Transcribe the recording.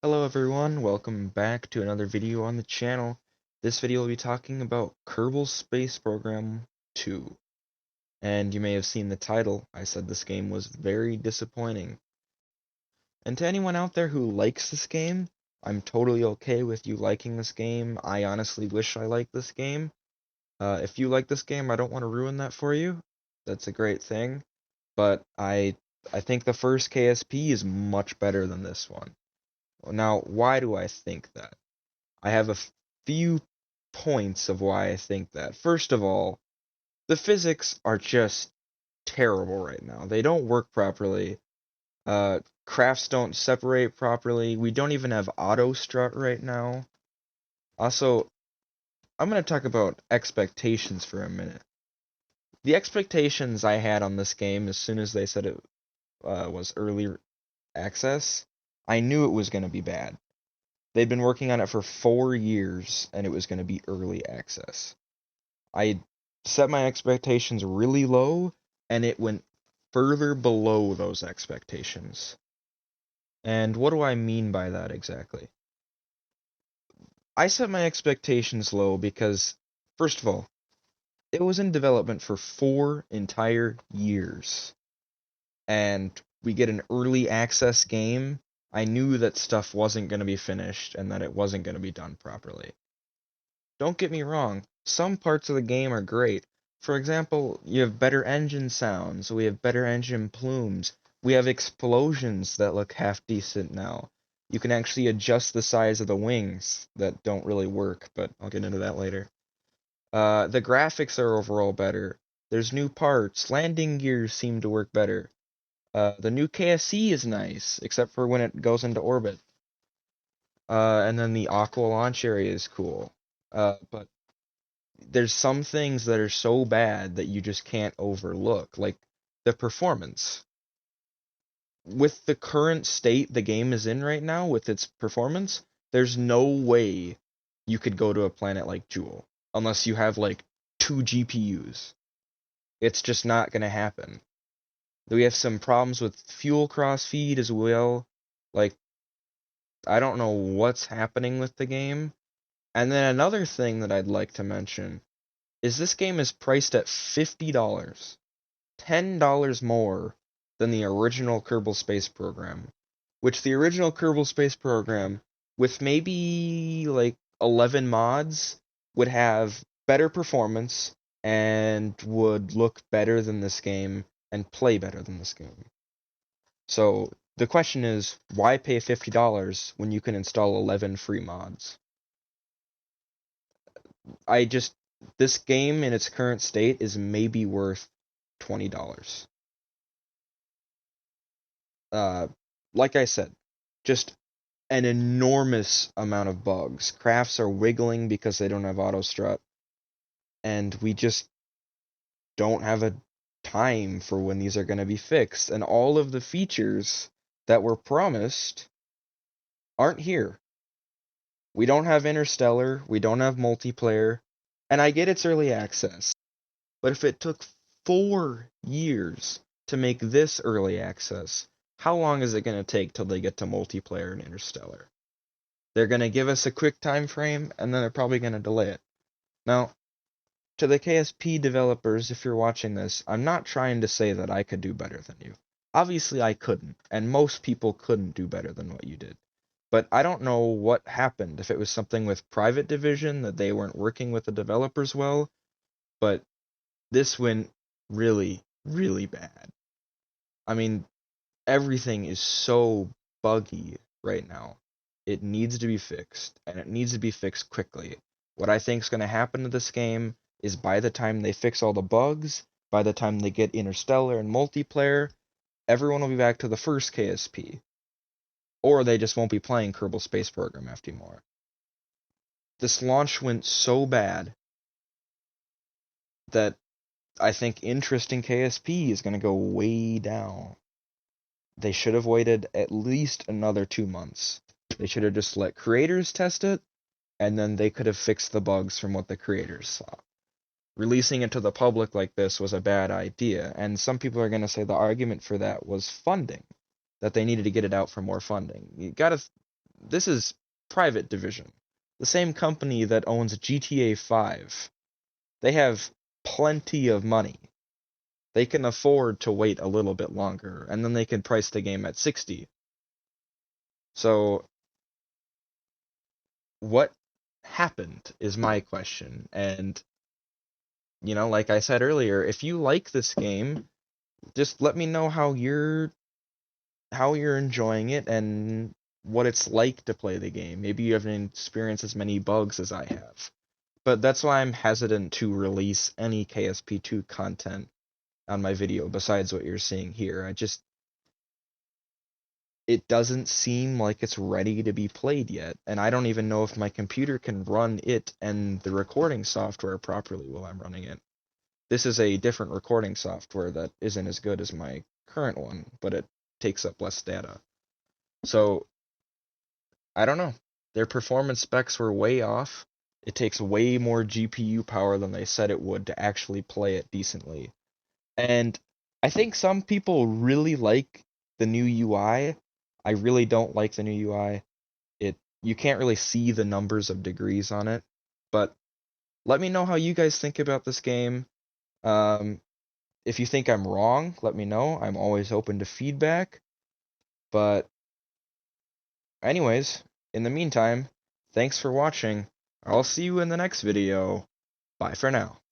Hello everyone, welcome back to another video on the channel. This video will be talking about Kerbal Space Program 2. And you may have seen the title. I said this game was very disappointing. And to anyone out there who likes this game, I'm totally okay with you liking this game. I honestly wish I liked this game. If you like this game, I don't want to ruin that for you. That's a great thing. But I think the first KSP is much better than this one. Now, why do I think that? I have a few points of why I think that. First of all, the physics are just terrible right now. They don't work properly. Crafts don't separate properly. We don't even have auto strut right now. Also, I'm going to talk about expectations for a minute. The expectations I had on this game as soon as they said it was early access, I knew it was going to be bad. They'd been working on it for 4 years, and it was going to be early access. I set my expectations really low, and it went further below those expectations. And what do I mean by that exactly? I set my expectations low because, first of all, it was in development for 4 entire years. And we get an early access game. I knew that stuff wasn't going to be finished and that it wasn't going to be done properly. Don't get me wrong, some parts of the game are great. For example, you have better engine sounds, we have better engine plumes, we have explosions that look half decent now. You can actually adjust the size of the wings that don't really work, but I'll get into that later. The graphics are overall better. There's new parts, landing gears seem to work better. The new KSC is nice, except for when it goes into orbit. And then the Aqua launch area is cool. But there's some things that are so bad that you just can't overlook, like the performance. With the current state the game is in right now, with its performance, there's no way you could go to a planet like Jewel, unless you have like 2 GPUs. It's just not gonna happen. We have some problems with fuel crossfeed as well. Like, I don't know what's happening with the game. And then another thing that I'd like to mention is this game is priced at $50. $10 more than the original Kerbal Space Program. Which the original Kerbal Space Program, with maybe like 11 mods, would have better performance and would look better than this game and play better than this game. So the question is, why pay $50 when you can install 11 free mods? This game in its current state is maybe worth $20. Like I said, just an enormous amount of bugs. Crafts are wiggling because they don't have auto strut, and we just don't have a time for when these are going to be fixed, and all of the features that were promised aren't here. We don't have Interstellar, we don't have multiplayer, and I get it's early access, but if it took 4 years to make this early access, how long is it going to take till they get to multiplayer and Interstellar? They're going to give us a quick time frame, and then they're probably going to delay it. Now, to the KSP developers, if you're watching this, I'm not trying to say that I could do better than you. Obviously I couldn't, and most people couldn't do better than what you did. But I don't know what happened, if it was something with Private Division, that they weren't working with the developers well, but this went really, really bad. I mean, everything is so buggy right now. It needs to be fixed, and it needs to be fixed quickly. What I think is going to happen to this game is by the time they fix all the bugs, by the time they get Interstellar and multiplayer, everyone will be back to the first KSP. Or they just won't be playing Kerbal Space Program anymore. This launch went so bad that I think interest in KSP is going to go way down. They should have waited at least another 2 months. They should have just let creators test it, and then they could have fixed the bugs from what the creators saw. Releasing it to the public like this was a bad idea, and some people are going to say the argument for that was funding, that they needed to get it out for more funding. this is Private Division, the same company that owns GTA 5. They have plenty of money. They can afford to wait a little bit longer, and then they can price the game at 60. So, what happened is my question. And, like I said earlier, if you like this game, just let me know how you're enjoying it and what it's like to play the game. Maybe you haven't experienced as many bugs as I have. But that's why I'm hesitant to release any KSP2 content on my video besides what you're seeing here. It doesn't seem like it's ready to be played yet, and I don't even know if my computer can run it and the recording software properly while I'm running it. This is a different recording software that isn't as good as my current one, but it takes up less data. So, I don't know. Their performance specs were way off. It takes way more GPU power than they said it would to actually play it decently. And I think some people really like the new UI. I really don't like the new UI. You can't really see the numbers of degrees on it. But let me know how you guys think about this game. Um, if you think I'm wrong, let me know. I'm always open to feedback. But anyways, in the meantime, thanks for watching. I'll see you in the next video. Bye for now.